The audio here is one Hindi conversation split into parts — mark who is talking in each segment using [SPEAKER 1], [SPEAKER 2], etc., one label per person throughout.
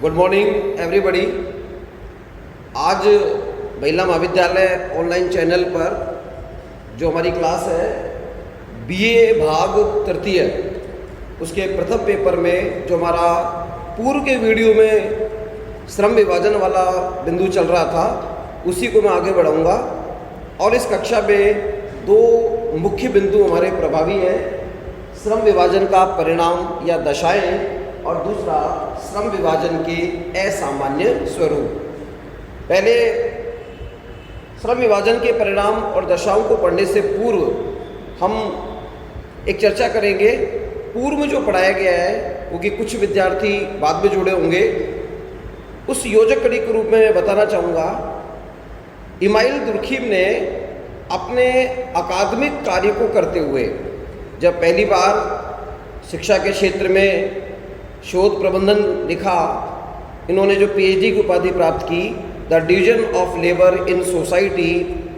[SPEAKER 1] Good morning everybody. आज महिला महाविद्यालय ऑनलाइन चैनल पर जो हमारी क्लास है बीए भाग तृतीय उसके प्रथम पेपर में जो हमारा पूर्व के वीडियो में श्रम विभाजन वाला बिंदु चल रहा था उसी को मैं आगे बढ़ाऊंगा। और इस कक्षा में दो मुख्य बिंदु हमारे प्रभावी हैं, श्रम विभाजन का परिणाम या दशाएं और दूसरा श्रम विभाजन के असामान्य स्वरूप। पहले श्रम विभाजन के परिणाम और दशाओं को पढ़ने से पूर्व हम एक चर्चा करेंगे। पूर्व में जो पढ़ाया गया है वो कि कुछ विद्यार्थी बाद में जुड़े होंगे, उस योजक कड़ी के रूप में मैं बताना चाहूँगा। इमाइल दुर्खीम ने अपने अकादमिक कार्य को करते हुए जब पहली बार शिक्षा के क्षेत्र में शोध प्रबंधन लिखा, इन्होंने जो पीएचडी की उपाधि प्राप्त की, the division of labour in society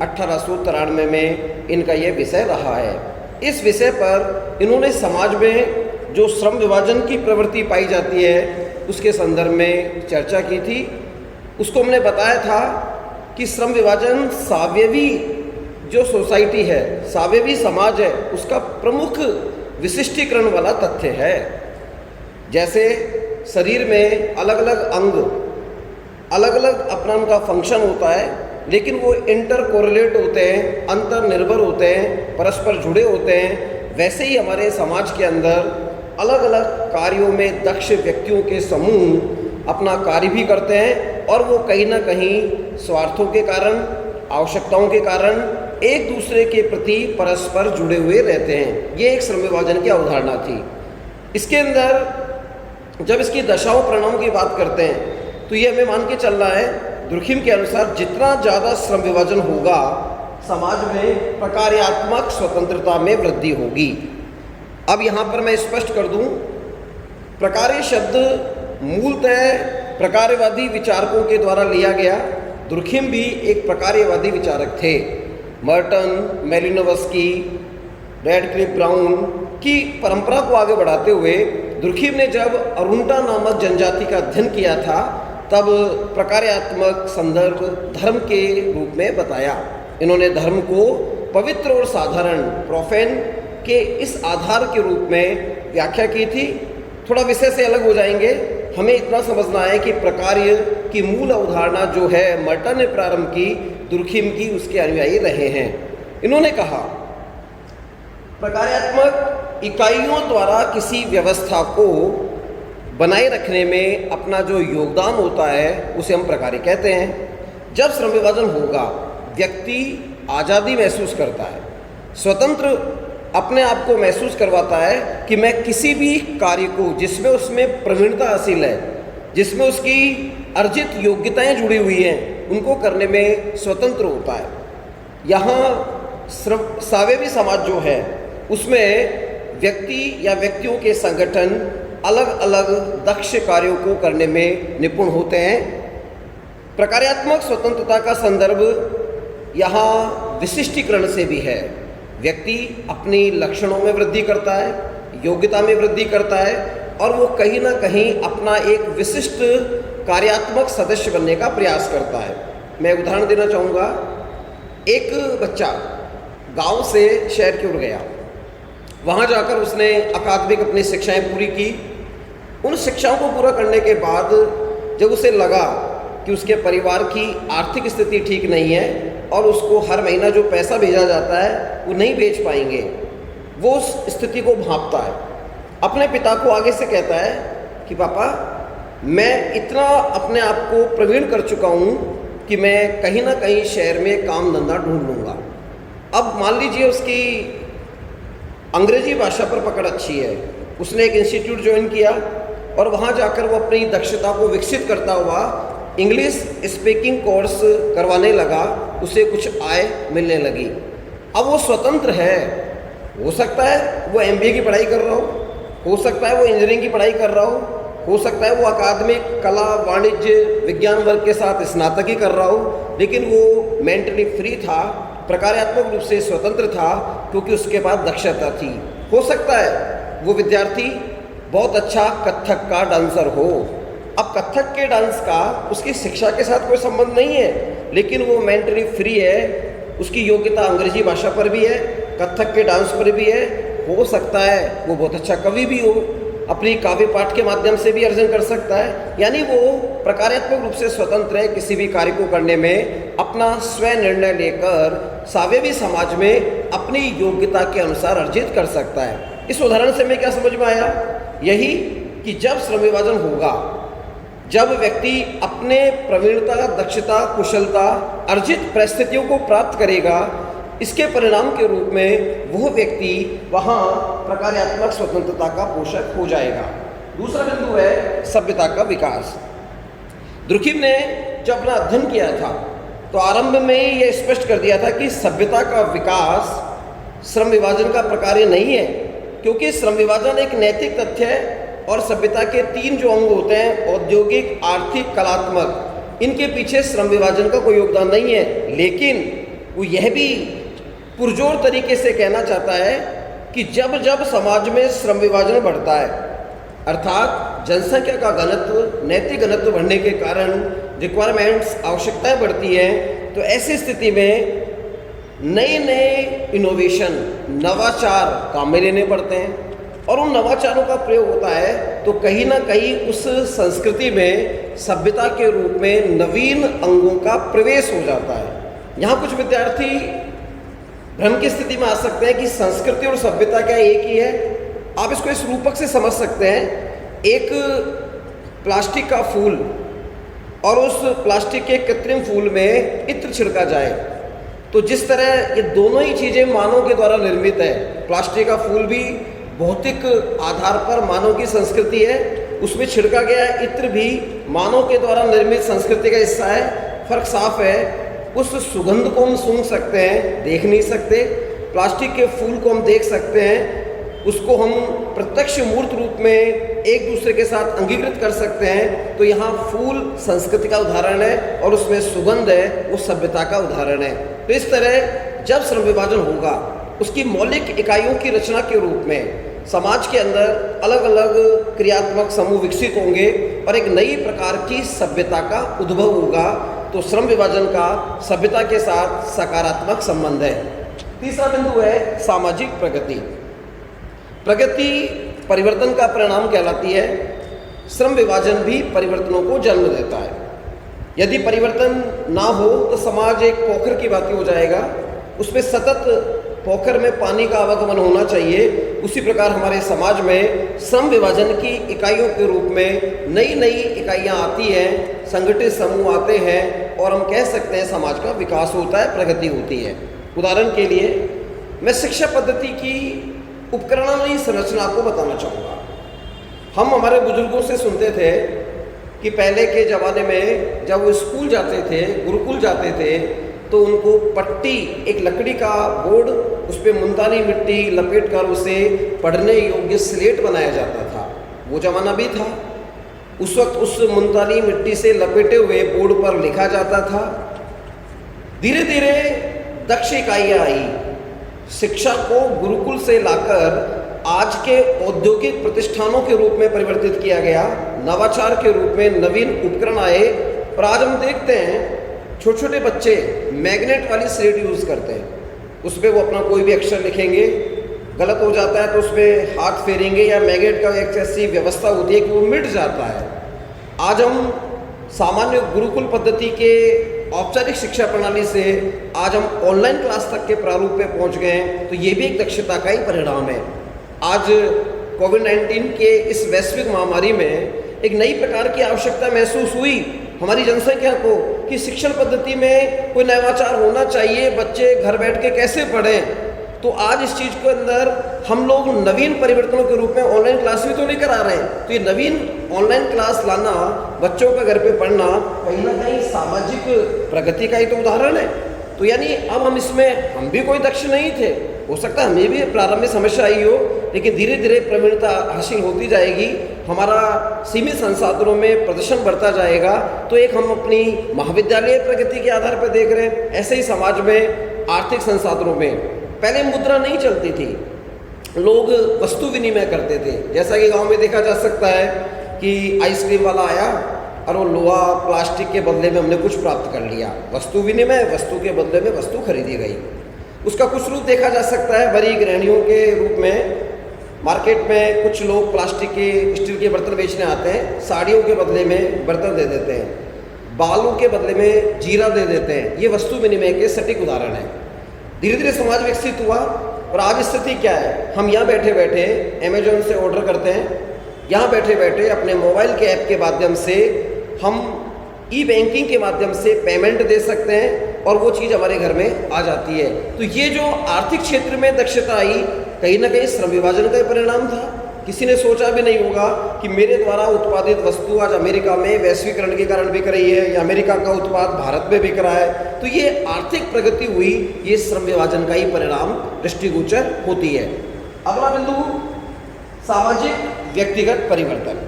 [SPEAKER 1] 1893 में इनका यह विषय रहा है। इस विषय पर इन्होंने समाज में जो श्रम विभाजन की प्रवृत्ति पाई जाती है उसके संदर्भ में चर्चा की थी। उसको हमने बताया था कि श्रम विभाजन सावयवी जो सोसाइटी है, सावयवी समाज है, उसका प्रमुख विशिष्टीकरण वाला तथ्य है। जैसे शरीर में अलग अलग अंग अलग अलग अपना उनका फंक्शन होता है, लेकिन वो इंटर कोरिलेट होते हैं, अंतर निर्भर होते हैं, परस्पर जुड़े होते हैं। वैसे ही हमारे समाज के अंदर अलग अलग कार्यों में दक्ष व्यक्तियों के समूह अपना कार्य भी करते हैं और वो कहीं ना कहीं स्वार्थों के कारण, आवश्यकताओं के कारण एक दूसरे के प्रति परस्पर जुड़े हुए रहते हैं। ये एक श्रम विभाजन की अवधारणा थी। इसके अंदर जब इसकी दशाओं परिणामों की बात करते हैं तो ये हमें मान के चलना है, दुर्खीम के अनुसार जितना ज़्यादा श्रम विभाजन होगा समाज में प्रकार्यात्मक स्वतंत्रता में वृद्धि होगी। अब यहाँ पर मैं स्पष्ट कर दूँ, प्रकार्य शब्द मूलतः प्रकार्यवादी विचारकों के द्वारा लिया गया। दुर्खीम भी एक प्रकार्यवादी विचारक थे। मर्टन, मेलिनोवस्की, रेडक्लिफ ब्राउन की परंपरा को आगे बढ़ाते हुए दुर्खीम ने जब अरुंटा नामक जनजाति का अध्ययन किया था तब प्रकार्यात्मक संदर्भ धर्म के रूप में बताया। इन्होंने धर्म को पवित्र और साधारण प्रोफेन के इस आधार के रूप में व्याख्या की थी। थोड़ा विषय से अलग हो जाएंगे, हमें इतना समझना है कि प्रकार्य की मूल अवधारणा जो है मर्टन ने प्रारंभ की, दुर्खीम की उसके अनुयायी रहे हैं। इन्होंने कहा प्रकार्यात्मक इकाइयों द्वारा किसी व्यवस्था को बनाए रखने में अपना जो योगदान होता है उसे हम प्रकार्य कहते हैं। जब श्रम विभाजन होगा व्यक्ति आज़ादी महसूस करता है, स्वतंत्र अपने आप को महसूस करवाता है कि मैं किसी भी कार्य को जिसमें उसमें प्रवीणता हासिल है, जिसमें उसकी अर्जित योग्यताएं जुड़ी हुई हैं, उनको करने में स्वतंत्र होता है। यहाँ सावयवी समाज जो है उसमें व्यक्ति या व्यक्तियों के संगठन अलग अलग दक्ष कार्यों को करने में निपुण होते हैं। प्रकार्यात्मक स्वतंत्रता का संदर्भ यहाँ विशिष्टीकरण से भी है। व्यक्ति अपनी लक्षणों में वृद्धि करता है, योग्यता में वृद्धि करता है और वो कहीं ना कहीं अपना एक विशिष्ट कार्यात्मक सदस्य बनने का प्रयास करता है। मैं उदाहरण देना चाहूँगा। एक बच्चा गांव से शहर की ओर गया, वहाँ जाकर उसने अकादमिक अपनी शिक्षाएं पूरी की। उन शिक्षाओं को पूरा करने के बाद जब उसे लगा कि उसके परिवार की आर्थिक स्थिति ठीक नहीं है और उसको हर महीना जो पैसा भेजा जाता है वो नहीं भेज पाएंगे, वो उस स्थिति को भांपता है। अपने पिता को आगे से कहता है कि पापा, मैं इतना अपने आप को प्रवीण कर चुका हूँ कि मैं कहीं ना कहीं शहर में काम धंधा ढूंढ लूँगा। अब मान लीजिए उसकी अंग्रेजी भाषा पर पकड़ अच्छी है, उसने एक इंस्टीट्यूट ज्वाइन किया और वहाँ जाकर वो अपनी दक्षता को विकसित करता हुआ इंग्लिश स्पीकिंग कोर्स करवाने लगा, उसे कुछ आय मिलने लगी। अब वो स्वतंत्र है, हो सकता है वो एमबीए की पढ़ाई कर रहा हो सकता है वो इंजीनियरिंग की पढ़ाई कर रहा हो सकता है वो अकादमिक कला वाणिज्य विज्ञान वर्ग के साथ स्नातक ही कर रहा हो, लेकिन वो मेंटली फ्री था, प्रकार्यात्मक रूप से स्वतंत्र था क्योंकि उसके पास दक्षता थी। हो सकता है वो विद्यार्थी बहुत अच्छा कथक का डांसर हो। अब कथक के डांस का उसकी शिक्षा के साथ कोई संबंध नहीं है, लेकिन वो मेंटली फ्री है, उसकी योग्यता अंग्रेजी भाषा पर भी है, कथक के डांस पर भी है, हो सकता है वो बहुत अच्छा कवि भी हो, अपनी काव्य पाठ के माध्यम से भी अर्जन कर सकता है। यानी वो प्रकारात्मक रूप से स्वतंत्र है, किसी भी कार्य को करने में अपना स्वयं निर्णय लेकर सावेवी समाज में अपनी योग्यता के अनुसार अर्जित कर सकता है। इस उदाहरण से हमें क्या समझ में आया? यही कि जब श्रम विभाजन होगा, जब व्यक्ति अपने प्रवीणता, दक्षता, कुशलता, अर्जित परिस्थितियों को प्राप्त करेगा, इसके परिणाम के रूप में वह व्यक्ति वहाँ प्रकार्यात्मक स्वतंत्रता का पोषक हो जाएगा। दूसरा बिंदु है सभ्यता का विकास। दुर्खिम ने जब अपना अध्ययन किया था तो आरंभ में यह स्पष्ट कर दिया था कि सभ्यता का विकास श्रम विभाजन का प्रकार नहीं है, क्योंकि श्रम विभाजन एक नैतिक तथ्य है और सभ्यता के 3 जो अंग होते हैं, औद्योगिक, आर्थिक, कलात्मक, इनके पीछे श्रम विभाजन का कोई योगदान नहीं है। लेकिन वो यह भी पुरजोर तरीके से कहना चाहता है कि जब जब समाज में श्रम विभाजन बढ़ता है, अर्थात जनसंख्या का घनत्व, नैतिक घनत्व बढ़ने के कारण रिक्वायरमेंट्स, आवश्यकताएं बढ़ती हैं, तो ऐसी स्थिति में नए नए इनोवेशन, नवाचार काम में लेने पड़ते हैं और उन नवाचारों का प्रयोग होता है तो कहीं ना कहीं उस संस्कृति में सभ्यता के रूप में नवीन अंगों का प्रवेश हो जाता है। यहाँ कुछ विद्यार्थी भ्रम की स्थिति में आ सकते हैं कि संस्कृति और सभ्यता क्या एक ही है। आप इसको इस रूपक से समझ सकते हैं, एक प्लास्टिक का फूल और उस प्लास्टिक के कृत्रिम फूल में इत्र छिड़का जाए तो जिस तरह ये दोनों ही चीज़ें मानव के द्वारा निर्मित है, प्लास्टिक का फूल भी भौतिक आधार पर मानव की संस्कृति है, उसमें छिड़का गया इत्र भी मानव के द्वारा निर्मित संस्कृति का हिस्सा है। फर्क साफ है, उस सुगंध को हम सूंघ सकते हैं, देख नहीं सकते। प्लास्टिक के फूल को हम देख सकते हैं, उसको हम प्रत्यक्ष मूर्त रूप में एक दूसरे के साथ अंगीकृत कर सकते हैं। तो यहाँ फूल संस्कृति का उदाहरण है और उसमें सुगंध है, वो सभ्यता का उदाहरण है। तो इस तरह जब श्रम विभाजन होगा, उसकी मौलिक इकाइयों की रचना के रूप में समाज के अंदर अलग अलग क्रियात्मक समूह विकसित होंगे और एक नई प्रकार की सभ्यता का उद्भव होगा। तो श्रम विभाजन का सभ्यता के साथ सकारात्मक संबंध है। तीसरा बिंदु है सामाजिक प्रगति। प्रगति परिवर्तन का परिणाम कहलाती है। श्रम विभाजन भी परिवर्तनों को जन्म देता है। यदि परिवर्तन ना हो तो समाज एक पोखर की भांति हो जाएगा, उसमें सतत पोखर में पानी का आवागमन होना चाहिए। उसी प्रकार हमारे समाज में श्रम विभाजन की इकाइयों के रूप में नई नई इकाइयाँ आती हैं, संगठित समूह आते हैं और हम कह सकते हैं समाज का विकास होता है, प्रगति होती है। उदाहरण के लिए मैं शिक्षा पद्धति की उपकरणीय संरचना को बताना चाहूँगा। हम हमारे बुजुर्गों से सुनते थे कि पहले के ज़माने में जब वो स्कूल जाते थे, गुरुकुल जाते थे, तो उनको पट्टी, एक लकड़ी का बोर्ड, उस पर मुल्तानी मिट्टी लपेट कर उसे पढ़ने योग्य स्लेट बनाया जाता था। वो ज़माना भी था। उस वक्त उस मुल्तानी मिट्टी से लपेटे हुए बोर्ड पर लिखा जाता था। धीरे धीरे दक्ष इकाइयाँ आई, शिक्षा को गुरुकुल से लाकर आज के औद्योगिक प्रतिष्ठानों के रूप में परिवर्तित किया गया, नवाचार के रूप में नवीन उपकरण आए और आज हम देखते हैं छोटे छोटे बच्चे मैग्नेट वाली स्लेट यूज़ करते हैं। उस पर वो अपना कोई भी अक्षर लिखेंगे, गलत हो जाता है तो उस पर हाथ फेरेंगे या मैग्नेट का एक ऐसी व्यवस्था होती है कि वो मिट जाता है। आज हम सामान्य गुरुकुल पद्धति के औपचारिक शिक्षा प्रणाली से आज हम ऑनलाइन क्लास तक के प्रारूप में पहुंच गए हैं, तो ये भी एक दक्षता का ही परिणाम है। आज कोविड-19 के इस वैश्विक महामारी में एक नई प्रकार की आवश्यकता महसूस हुई हमारी जनसंख्या को कि शिक्षण पद्धति में कोई नवाचार होना चाहिए, बच्चे घर बैठ के कैसे पढ़ें। तो आज इस चीज़ के अंदर हम लोग नवीन परिवर्तनों के रूप में ऑनलाइन क्लास भी तो लेकर आ रहे हैं। तो ये नवीन ऑनलाइन क्लास लाना, बच्चों का घर पे पढ़ना कहीं ना कहीं सामाजिक प्रगति का ही तो उदाहरण है। तो यानी अब हम इसमें हम भी कोई दक्ष नहीं थे, हो सकता है हमें भी प्रारंभ में समस्या आई हो, लेकिन धीरे धीरे प्रवीणता हासिल होती जाएगी, हमारा सीमित संसाधनों में प्रदर्शन बढ़ता जाएगा। तो एक हम अपनी महाविद्यालय प्रगति के आधार पर देख रहे हैं, ऐसे ही समाज में आर्थिक संसाधनों में पहले मुद्रा नहीं चलती थी, लोग वस्तु विनिमय करते थे। जैसा कि गांव में देखा जा सकता है कि आइसक्रीम वाला आया, और वो लोहा प्लास्टिक के बदले में हमने कुछ प्राप्त कर लिया। वस्तु विनिमय, वस्तु के बदले में वस्तु खरीदी गई। उसका कुछ रूप देखा जा सकता है बड़ी गृहिणियों के रूप में। मार्केट में कुछ लोग प्लास्टिक के, स्टील के बर्तन बेचने आते हैं, साड़ियों के बदले में बर्तन दे देते हैं, बालों के बदले में जीरा दे देते हैं। ये वस्तु विनिमय के सटीक उदाहरण है। धीरे धीरे समाज विकसित हुआ और आज स्थिति क्या है? हम यहाँ बैठे बैठे अमेजोन से ऑर्डर करते हैं, यहाँ बैठे बैठे अपने मोबाइल के ऐप के माध्यम से हम ई बैंकिंग के माध्यम से पेमेंट दे सकते हैं और वो चीज़ हमारे घर में आ जाती है। तो ये जो आर्थिक क्षेत्र में दक्षता आई, कहीं ना कहीं श्रम विभाजन का परिणाम था। किसी ने सोचा भी नहीं होगा कि मेरे द्वारा उत्पादित वस्तु आज अमेरिका में वैश्वीकरण के कारण बिक रही है या अमेरिका का उत्पाद भारत में बिक रहा है। तो ये आर्थिक प्रगति हुई, ये श्रम विभाजन का ही परिणाम दृष्टिगोचर होती है। अगला बिंदु, सामाजिक व्यक्तिगत परिवर्तन।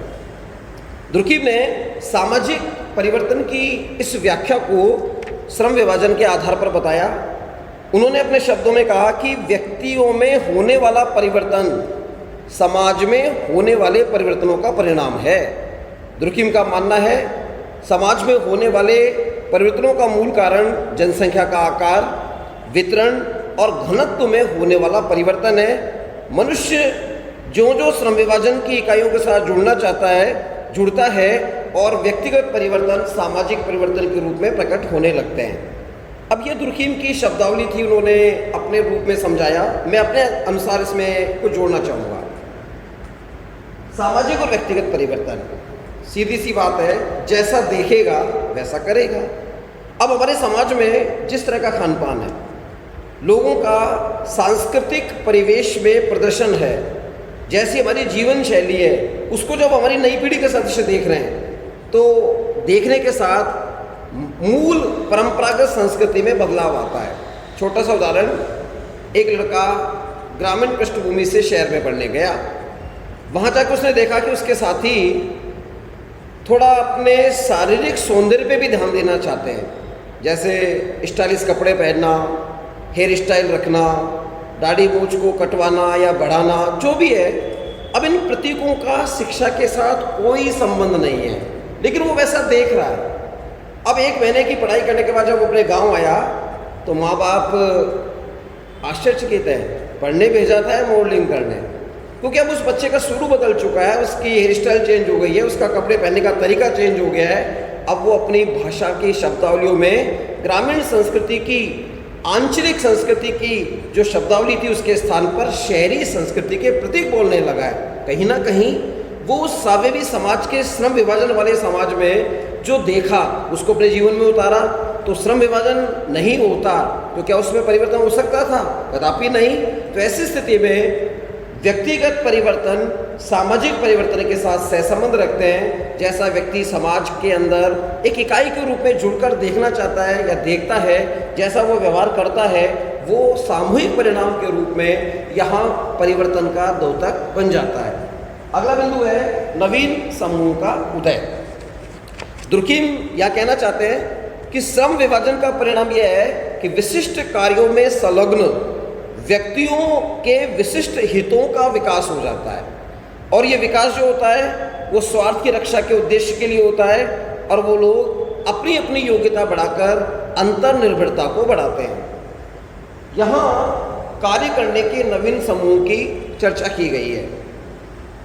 [SPEAKER 1] दुर्कीम ने सामाजिक परिवर्तन की इस व्याख्या को श्रम विभाजन के आधार पर बताया। उन्होंने अपने शब्दों में कहा कि व्यक्तियों में होने वाला परिवर्तन समाज में होने वाले परिवर्तनों का परिणाम है। दुर्कीम का मानना है समाज में होने वाले परिवर्तनों का मूल कारण जनसंख्या का आकार, वितरण और घनत्व में होने वाला परिवर्तन है। मनुष्य जो जो श्रम विभाजन की इकाइयों के साथ जुड़ता है और व्यक्तिगत परिवर्तन सामाजिक परिवर्तन के रूप में प्रकट होने लगते हैं। अब ये दुर्कीम की शब्दावली थी, उन्होंने अपने रूप में समझाया। मैं अपने अनुसार इसमें कुछ जोड़ना चाहूँगा। सामाजिक और व्यक्तिगत परिवर्तन, सीधी सी बात है, जैसा देखेगा वैसा करेगा। अब हमारे समाज में जिस तरह का खान पान है, लोगों का सांस्कृतिक परिवेश में प्रदर्शन है, जैसी हमारी जीवन शैली है, उसको जब हमारी नई पीढ़ी के सदस्य देख रहे हैं तो देखने के साथ मूल परंपरागत संस्कृति में बदलाव आता है। छोटा सा उदाहरण, एक लड़का ग्रामीण पृष्ठभूमि से शहर में पढ़ने गया। वहाँ जाकर उसने देखा कि उसके साथी थोड़ा अपने शारीरिक सौंदर्य पे भी ध्यान देना चाहते हैं, जैसे स्टाइलिश कपड़े पहनना, हेयर स्टाइल रखना, दाढ़ी मूंछ को कटवाना या बढ़ाना, जो भी है। अब इन प्रतीकों का शिक्षा के साथ कोई संबंध नहीं है, लेकिन वो वैसा देख रहा है। अब 1 महीने की पढ़ाई करने के बाद जब वो अपने गांव आया तो माँ बाप आश्चर्यचकित है, पढ़ने भेजा था या मॉडलिंग करने, क्योंकि अब उस बच्चे का शुरू बदल चुका है, उसकी हेयर स्टाइल चेंज हो गई है, उसका कपड़े पहनने का तरीका चेंज हो गया है। अब वो अपनी भाषा की शब्दावलियों में ग्रामीण संस्कृति की, आंचलिक संस्कृति की जो शब्दावली थी, उसके स्थान पर शहरी संस्कृति के प्रतीक बोलने लगा है। कहीं ना कहीं वो उस सावेवी समाज के, श्रम विभाजन वाले समाज में जो देखा उसको अपने जीवन में उतारा। तो श्रम विभाजन नहीं होता तो क्या उसमें परिवर्तन हो सकता था? कदापि नहीं। तो ऐसी स्थिति में व्यक्तिगत परिवर्तन सामाजिक परिवर्तन के साथ सहसंबंध रखते हैं। जैसा व्यक्ति समाज के अंदर एक इकाई के रूप में जुड़कर देखना चाहता है या देखता है, जैसा वो व्यवहार करता है, वो सामूहिक परिणाम के रूप में यहाँ परिवर्तन का द्योतक बन जाता है। अगला बिंदु है नवीन समूह का उदय। दुर्कीम यह कहना चाहते हैं कि श्रम विभाजन का परिणाम यह है कि विशिष्ट कार्यों में संलग्न व्यक्तियों के विशिष्ट हितों का विकास हो जाता है, और ये विकास जो होता है वो स्वार्थ की रक्षा के उद्देश्य के लिए होता है, और वो लोग अपनी अपनी योग्यता बढ़ाकर अंतर्निर्भरता को बढ़ाते हैं। यहाँ कार्य करने के नवीन समूह की चर्चा की गई है।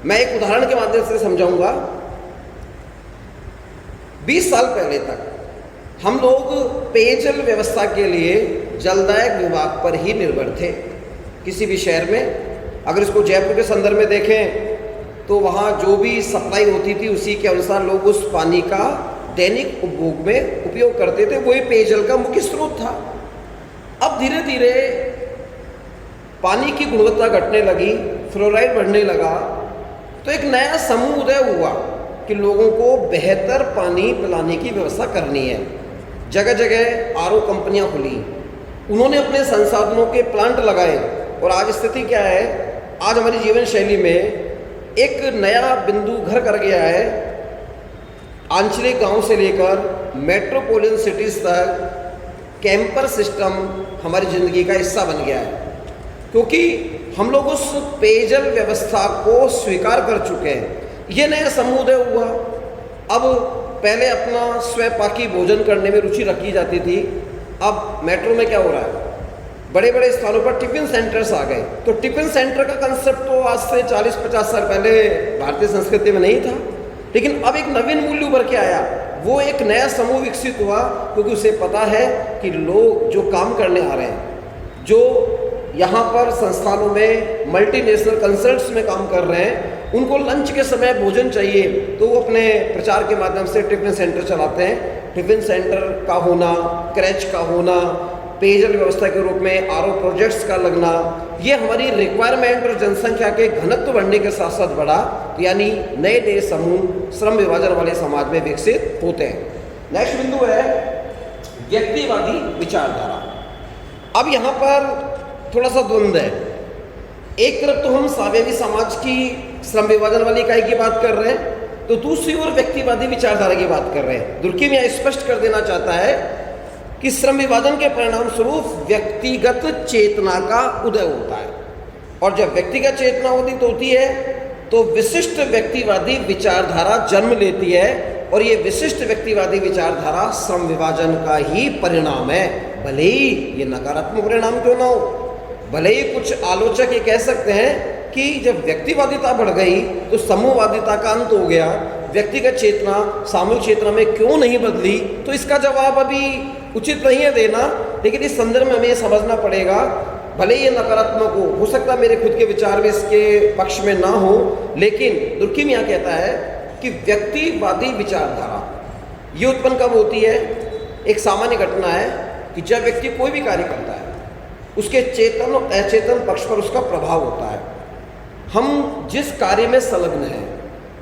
[SPEAKER 1] मैं एक उदाहरण के माध्यम से समझाऊंगा। 20 साल पहले तक हम लोग पेयजल व्यवस्था के लिए जलदायक विभाग पर ही निर्भर थे। किसी भी शहर में, अगर इसको जयपुर के संदर्भ में देखें तो वहाँ जो भी सप्लाई होती थी उसी के अनुसार लोग उस पानी का दैनिक उपभोग में उपयोग करते थे, वही पेयजल का मुख्य स्रोत था। अब धीरे धीरे पानी की गुणवत्ता घटने लगी, फ्लोराइड बढ़ने लगा, तो एक नया समूह उदय हुआ कि लोगों को बेहतर पानी पिलाने की व्यवस्था करनी है। जगह जगह आरओ कंपनियां खुली, उन्होंने अपने संसाधनों के प्लांट लगाए, और आज स्थिति क्या है? आज हमारी जीवन शैली में एक नया बिंदु घर कर गया है। आंचलिक गांव से लेकर मेट्रोपोलिटन सिटीज तक कैंपर सिस्टम हमारी ज़िंदगी का हिस्सा बन गया है, क्योंकि हम लोग उस पेयजल व्यवस्था को स्वीकार कर चुके हैं। ये नया समूह हुआ। अब पहले अपना स्वपाकी भोजन करने में रुचि रखी जाती थी। अब मेट्रो में क्या हो रहा है, बड़े बड़े स्थानों पर टिफ़िन सेंटर्स आ गए। तो टिफ़िन सेंटर का कंसेप्ट तो आज से 40-50 साल पहले भारतीय संस्कृति में नहीं था, लेकिन अब एक नवीन मूल्य उभर के आया। वो एक नया समूह विकसित हुआ, क्योंकि उसे पता है कि लोग जो काम करने आ रहे हैं, जो यहाँ पर संस्थानों में मल्टीनेशनल कंसर्न्स में काम कर रहे हैं, उनको लंच के समय भोजन चाहिए, तो वो अपने प्रचार के माध्यम से टिफ़िन सेंटर चलाते हैं। टिफ़िन सेंटर का होना, क्रैच का होना, पेयजल व्यवस्था के रूप में आरओ प्रोजेक्ट्स का लगना, ये हमारी रिक्वायरमेंट और जनसंख्या के घनत्व बढ़ने के साथ साथ बढ़ा, यानी नए नए समूह श्रम विभाजन वाले समाज में विकसित होते हैं। नेक्स्ट बिंदु है व्यक्तिवादी विचारधारा। अब यहाँ पर थोड़ा सा द्वंद्व है। एक तरफ तो हम साम्यवादी समाज की श्रम विभाजन वाली इकाई की बात कर रहे हैं, तो दूसरी ओर व्यक्तिवादी विचारधारा की बात कर रहे हैं। दुर्कीम यह स्पष्ट कर देना चाहता है कि श्रम विभाजन के परिणाम स्वरूप व्यक्तिगत चेतना का उदय होता है, और जब व्यक्तिगत चेतना उदित होती है तो विशिष्ट व्यक्तिवादी विचारधारा जन्म लेती है, और ये विशिष्ट व्यक्तिवादी विचारधारा श्रम विभाजन का ही परिणाम है। भले ही ये नकारात्मक परिणाम क्यों ना हो, भले ही कुछ आलोचक ये कह सकते हैं कि जब व्यक्तिवादिता बढ़ गई तो समूहवादिता का अंत हो गया, व्यक्तिगत चेतना सामूहिक चेतना में क्यों नहीं बदली, तो इसका जवाब अभी उचित नहीं है देना, लेकिन इस संदर्भ में हमें ये समझना पड़ेगा। भले ही ये नकारात्मक हो सकता है मेरे खुद के विचार भी इसके पक्ष में ना हो, लेकिन दुर्कीम यहाँ कहता है कि व्यक्तिवादी विचारधारा ये उत्पन्न कब होती है। एक सामान्य घटना है कि जब व्यक्ति कोई भी कार्य करता है, उसके चेतन और अचेतन पक्ष पर उसका प्रभाव होता है। हम जिस कार्य में संलग्न हैं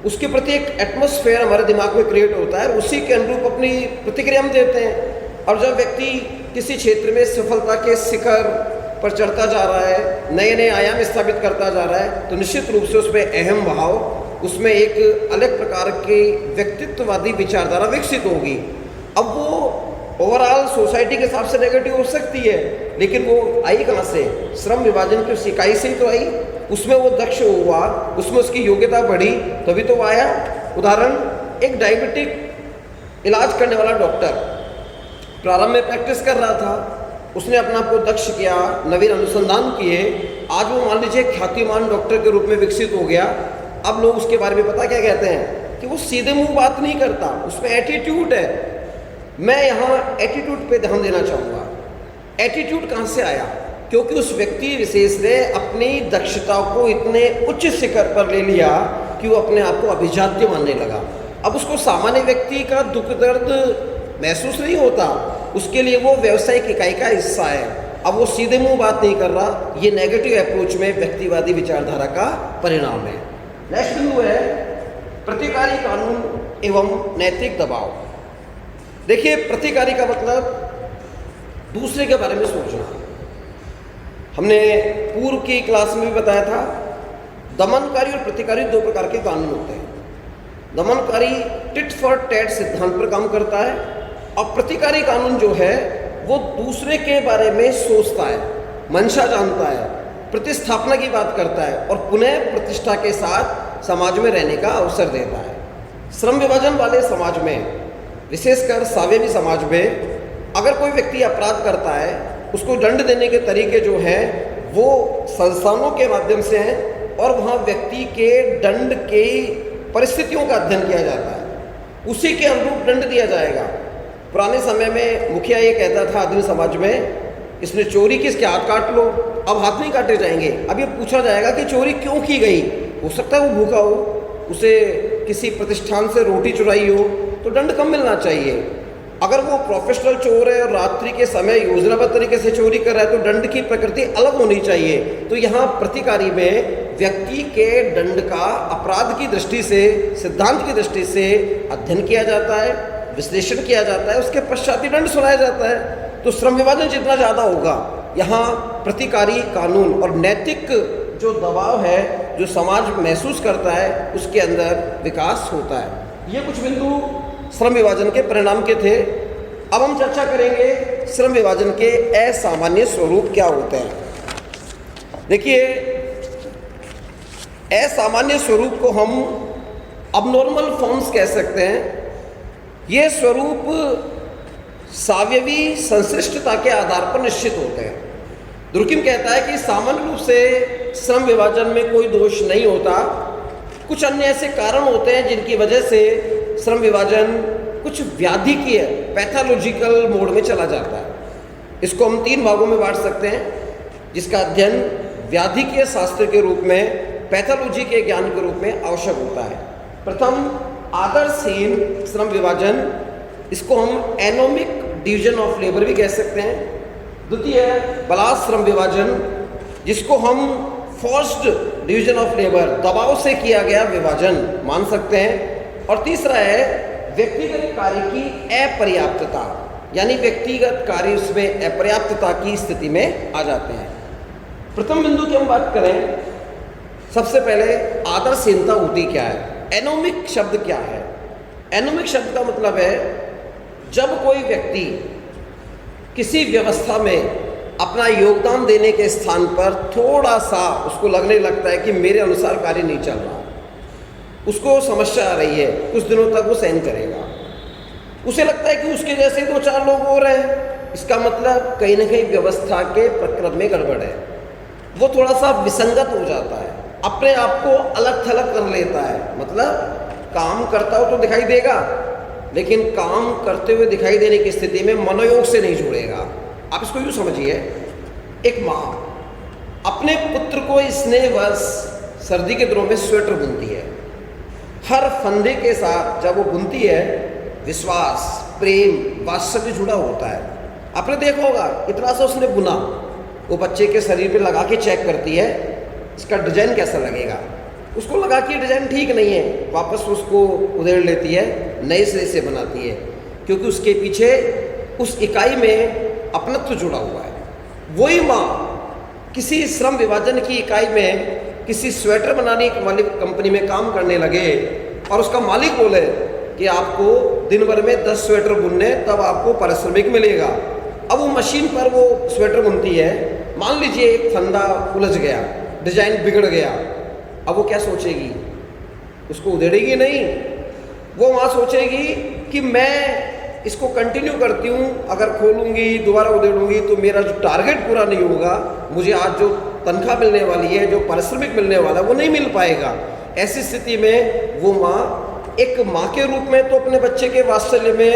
[SPEAKER 1] उसके प्रति एक एटमॉस्फेयर हमारे दिमाग में क्रिएट होता है, उसी के अनुरूप अपनी प्रतिक्रिया हम देते हैं। और जब व्यक्ति किसी क्षेत्र में सफलता के शिखर पर चढ़ता जा रहा है, नए नए आयाम स्थापित करता जा रहा है, तो निश्चित रूप से उसमें अहम भाव, उसमें एक अलग प्रकार की व्यक्तित्ववादी विचारधारा विकसित होगी। अब वो ओवरऑल सोसाइटी के हिसाब से नेगेटिव हो सकती है, लेकिन वो आई कहाँ से, श्रम विभाजन की उस इकाई से ही तो आई। उसमें वो दक्ष हुआ, उसमें उसकी योग्यता बढ़ी, तभी तो आया। उदाहरण, एक डायबिटिक इलाज करने वाला डॉक्टर प्रारंभ में प्रैक्टिस कर रहा था, उसने अपना आपको दक्ष किया, नवीन अनुसंधान किए, आज वो मान लीजिए ख्यातिमान डॉक्टर के रूप में विकसित हो गया। अब लोग उसके बारे में पता क्या कहते हैं कि वो सीधे मुंह बात नहीं करता, उसमें एटीट्यूड है। मैं यहाँ एटीट्यूड पे ध्यान देना चाहूँगा। एटीट्यूड कहाँ से आया? क्योंकि उस व्यक्ति विशेष ने अपनी दक्षता को इतने उच्च शिखर पर ले लिया कि वो अपने आप को अभिजात्य मानने लगा। अब उसको सामान्य व्यक्ति का दुख दर्द महसूस नहीं होता, उसके लिए वो व्यावसायिक इकाई का हिस्सा है। अब वो सीधे मुंह बात नहीं कर रहा, ये नेगेटिव अप्रोच में व्यक्तिवादी विचारधारा का परिणाम है। नेक्स्ट बिंदु है प्रतिकारी कानून एवं नैतिक दबाव। देखिए, प्रतिकारी का मतलब दूसरे के बारे में सोचना। हमने पूर्व की क्लास में भी बताया था, दमनकारी और प्रतिकारी दो प्रकार के कानून होते हैं। दमनकारी टिट फॉर टैट सिद्धांत पर काम करता है, और प्रतिकारी कानून जो है वो दूसरे के बारे में सोचता है, मंशा जानता है, प्रतिस्थापना की बात करता है, और पुनः प्रतिष्ठा के साथ समाज में रहने का अवसर देता है। श्रम विभाजन वाले समाज में, विशेषकर साम्यवादी समाज में, अगर कोई व्यक्ति अपराध करता है, उसको दंड देने के तरीके जो हैं वो संस्थानों के माध्यम से हैं, और वहाँ व्यक्ति के दंड के परिस्थितियों का अध्ययन किया जाता है, उसी के अनुरूप दंड दिया जाएगा। पुराने समय में मुखिया ये कहता था आदिम समाज में, इसने चोरी की, इसके हाथ काट लो। अब हाथ नहीं काटे जाएंगे, अब ये पूछा जाएगा कि चोरी क्यों की गई। हो सकता है वो भूखा हो, उसे किसी प्रतिष्ठान से रोटी चुराई हो, तो दंड कम मिलना चाहिए। अगर वो प्रोफेशनल चोर है और रात्रि के समय योजनाबद्ध तरीके से चोरी कर रहा है, तो दंड की प्रकृति अलग होनी चाहिए। तो यहाँ प्रतिकारी में व्यक्ति के दंड का अपराध की दृष्टि से, सिद्धांत की दृष्टि से अध्ययन किया जाता है, विश्लेषण किया जाता है, उसके पश्चात ही दंड सुनाया जाता है। तो श्रम विभाजन जितना ज़्यादा होगा, यहाँ प्रतिकारी कानून और नैतिक जो दबाव है जो समाज महसूस करता है, उसके अंदर विकास होता है। ये कुछ बिंदु श्रम विभाजन के परिणाम के थे। अब हम चर्चा करेंगे श्रम विभाजन के असामान्य स्वरूप क्या होते हैं। देखिए, असामान्य स्वरूप को हम अबनॉर्मल फॉर्म्स कह सकते हैं। ये स्वरूप सावयवी संश्लिष्टता के आधार पर निश्चित होते हैं। दुर्किम कहता है कि सामान्य रूप से श्रम विभाजन में कोई दोष नहीं होता, कुछ अन्य ऐसे कारण होते हैं जिनकी वजह से श्रम विभाजन कुछ व्याधिकीय पैथोलॉजिकल मोड में चला जाता है। इसको हम 3 भागों में बांट सकते हैं, जिसका अध्ययन व्याधिकीय शास्त्र के रूप में, पैथोलॉजी के ज्ञान के रूप में आवश्यक होता है। प्रथम आदर्शहीन श्रम विभाजन, इसको हम एनोमिक डिवीजन ऑफ लेबर भी कह सकते हैं। द्वितीय बलात् श्रम विभाजन, जिसको हम फोर्स्ड डिवीजन ऑफ लेबर, दबाव से किया गया विभाजन मान सकते हैं। और तीसरा है व्यक्तिगत कार्य की अपर्याप्तता, यानी व्यक्तिगत कार्य उसमें अपर्याप्तता की स्थिति में आ जाते हैं। प्रथम बिंदु की हम बात करें, सबसे पहले आदर्शहीनता होती क्या है? एनोमिक शब्द क्या है? एनोमिक शब्द का मतलब है जब कोई व्यक्ति किसी व्यवस्था में अपना योगदान देने के स्थान पर थोड़ा सा उसको लगने लगता है कि मेरे अनुसार कार्य नहीं चल रहा, उसको समस्या आ रही है, कुछ दिनों तक वो सहन करेगा। उसे लगता है कि उसके जैसे 2-4 लोग हो रहे हैं, इसका मतलब कहीं ना कहीं व्यवस्था के प्रक्रम में गड़बड़ है। वो थोड़ा सा विसंगत हो जाता है, अपने आप को अलग थलग कर लेता है। मतलब काम करता हो तो दिखाई देगा, लेकिन काम करते हुए दिखाई देने की स्थिति में मनोयोग से नहीं जुड़ेगा। आप इसको यूँ समझिए, एक माँ अपने पुत्र को स्नेहवश सर्दी के दिनों में स्वेटर बुनती है। हर फंदे के साथ जब वो बुनती है, विश्वास, प्रेम, वात्सल्य जुड़ा होता है। आपने देखा होगा, इतना सा उसने बुना, वो बच्चे के शरीर पे लगा के चेक करती है इसका डिजाइन कैसा लगेगा। उसको लगा कि डिजाइन ठीक नहीं है, वापस उसको उधेड़ लेती है, नए सिरे से बनाती है, क्योंकि उसके पीछे उस इकाई में अपनत्व जुड़ा हुआ है। वही माँ किसी श्रम विभाजन की इकाई में किसी स्वेटर बनाने वाली कंपनी में काम करने लगे और उसका मालिक बोले कि आपको दिन भर में 10 स्वेटर बुनने, तब आपको पारिश्रमिक मिलेगा। अब वो मशीन पर वो स्वेटर बुनती है, मान लीजिए एक फंदा उलझ गया, डिजाइन बिगड़ गया, अब वो क्या सोचेगी? उसको उधेड़ेगी नहीं, वो वहाँ सोचेगी कि मैं इसको कंटिन्यू करती हूँ, अगर खोलूँगी दोबारा उधेड़ूँगी तो मेरा जो टारगेट पूरा नहीं होगा, मुझे आज जो तनख्वाह मिलने वाली है, जो पारिश्रमिक मिलने वाला है, वो नहीं मिल पाएगा। ऐसी स्थिति में वो माँ एक माँ के रूप में तो अपने बच्चे के वात्सल्य में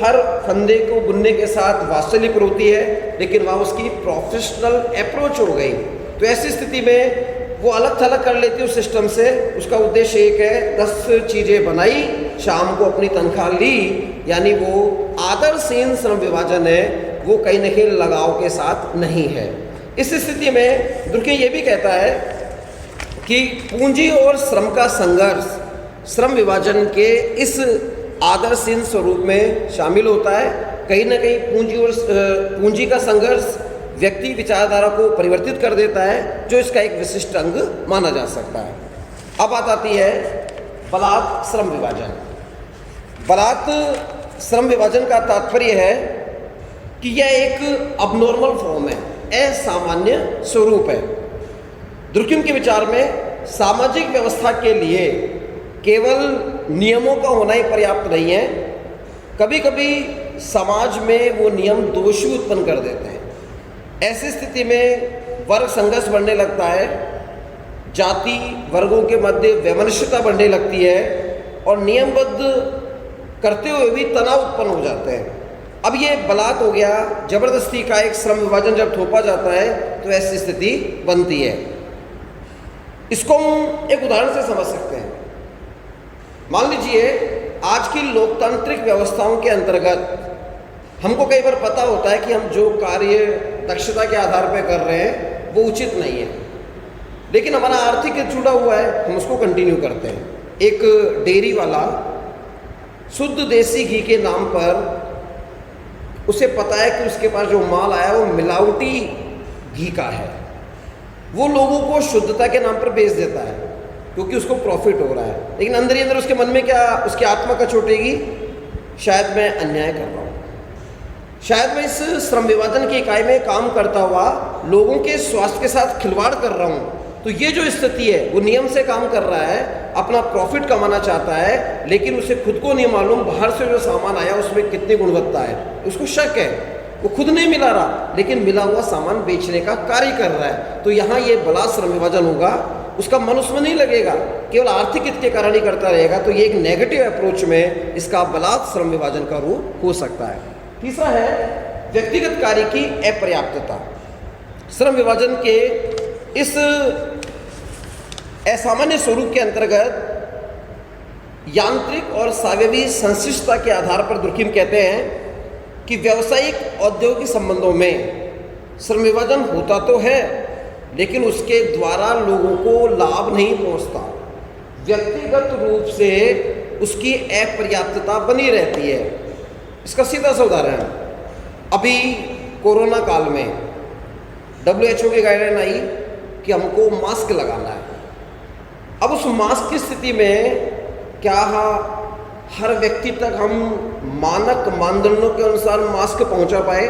[SPEAKER 1] हर फंदे को बुनने के साथ वात्सल्य पर होती है, लेकिन वहाँ उसकी प्रोफेशनल अप्रोच हो गई। तो ऐसी स्थिति में वो अलग थलग कर लेती है उस सिस्टम से। उसका उद्देश्य एक है, 10 चीज़ें बनाई, शाम को अपनी तनख्वाह ली, यानी वो आदर्शहीन श्रम विभाजन है, वो कहीं न कहीं लगाव के साथ नहीं है। इस स्थिति में दुर्किम ये भी कहता है कि पूंजी और श्रम का संघर्ष श्रम विभाजन के इस आदर्शहीन स्वरूप में शामिल होता है। कहीं ना कहीं पूंजी का संघर्ष व्यक्ति विचारधारा को परिवर्तित कर देता है, जो इसका एक विशिष्ट अंग माना जा सकता है। अब बात आती है बलात् श्रम विभाजन। बलात् श्रम विभाजन का तात्पर्य है कि यह एक अबनॉर्मल फॉर्म है, असामान्य स्वरूप है। दुर्किम के विचार में सामाजिक व्यवस्था के लिए केवल नियमों का होना ही पर्याप्त नहीं है, कभी कभी समाज में वो नियम दोष भी उत्पन्न कर देते हैं। ऐसी स्थिति में वर्ग संघर्ष बढ़ने लगता है, जाति वर्गों के मध्य वैमनस्यता बढ़ने लगती है और नियमबद्ध करते हुए भी तनाव उत्पन्न हो जाते हैं। अब ये बलात् हो गया, जबरदस्ती का एक श्रम विभाजन जब थोपा जाता है तो ऐसी स्थिति बनती है। इसको हम एक उदाहरण से समझ सकते हैं। मान लीजिए आज की लोकतांत्रिक व्यवस्थाओं के अंतर्गत हमको कई बार पता होता है कि हम जो कार्य दक्षता के आधार पर कर रहे हैं वो उचित नहीं है, लेकिन हमारा आर्थिक जुड़ा हुआ है, हम उसको कंटिन्यू करते हैं। एक डेयरी वाला शुद्ध देसी घी के नाम पर उसे पता है कि उसके पास जो माल आया वो मिलावटी घी का है, वो लोगों को शुद्धता के नाम पर बेच देता है क्योंकि उसको प्रॉफिट हो रहा है, लेकिन अंदर ही अंदर उसके मन में क्या, उसकी आत्मा का छूटेगी, शायद मैं अन्याय कर रहा हूँ, शायद मैं इस श्रम विभाजन की इकाई में काम करता हुआ लोगों के स्वास्थ्य के साथ खिलवाड़ कर रहा हूँ। तो ये जो स्थिति है वो नियम से काम कर रहा है, अपना प्रॉफिट कमाना चाहता है, लेकिन उसे खुद को नहीं मालूम बाहर से जो सामान आया उसमें कितनी गुणवत्ता है। उसको शक है, वो खुद नहीं मिला रहा, लेकिन मिला हुआ सामान बेचने का कार्य कर रहा है। तो यहाँ ये बलात् श्रम विभाजन होगा, उसका मन उसमें नहीं लगेगा, केवल आर्थिक हित के कारण ही करता रहेगा। तो ये एक नेगेटिव अप्रोच में इसका बलात् श्रम विभाजन का रूप हो सकता है। तीसरा है व्यक्तिगत कार्य की अपर्याप्तता। श्रम विभाजन के इस असामान्य स्वरूप के अंतर्गत यांत्रिक और सावयवी संश्लिष्टता के आधार पर दुर्खिम कहते हैं कि व्यावसायिक औद्योगिक संबंधों में श्रम विभाजन होता तो है, लेकिन उसके द्वारा लोगों को लाभ नहीं पहुंचता। व्यक्तिगत रूप से उसकी अपर्याप्तता बनी रहती है। इसका सीधा सा उदाहरण, अभी कोरोना काल में WHO की गाइडलाइन आई कि हमको मास्क लगाना है। अब उस मास्क की स्थिति में क्या हर व्यक्ति तक हम मानक मानदंडों के अनुसार मास्क पहुंचा पाए?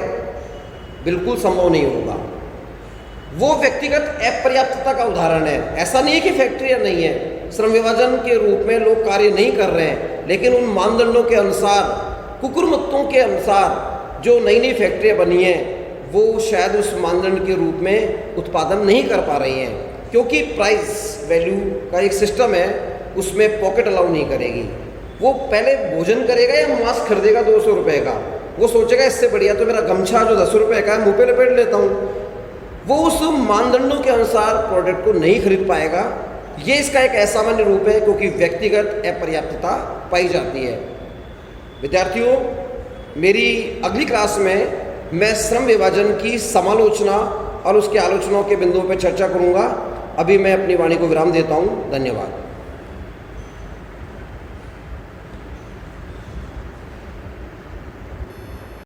[SPEAKER 1] बिल्कुल संभव नहीं होगा। वो व्यक्तिगत अपर्याप्तता का उदाहरण है। ऐसा नहीं है कि फैक्ट्रियाँ नहीं है, श्रम विभाजन के रूप में लोग कार्य नहीं कर रहे हैं, लेकिन उन मानदंडों के अनुसार, कुकुरमुत्तों के अनुसार जो नई नई फैक्ट्रियाँ बनी हैं वो शायद उस मानदंड के रूप में उत्पादन नहीं कर पा रही हैं, क्योंकि प्राइस वैल्यू का एक सिस्टम है, उसमें पॉकेट अलाउ नहीं करेगी। वो पहले भोजन करेगा या मास्क खरीदेगा 200 रुपये का, वो सोचेगा इससे बढ़िया तो मेरा गमछा जो 10 रुपये का है मुँह पे लपेट लेता हूँ। वो उस मानदंडों के अनुसार प्रोडक्ट को नहीं खरीद पाएगा। ये इसका एक असामान्य रूप है, क्योंकि व्यक्तिगत अपर्याप्तता पाई जाती है। विद्यार्थियों, मेरी अगली क्लास में मैं श्रम विभाजन की समालोचना और उसके आलोचनाओं के बिंदुओं पर चर्चा करूँगा। अभी मैं अपनी वाणी को विराम देता हूँ। धन्यवाद।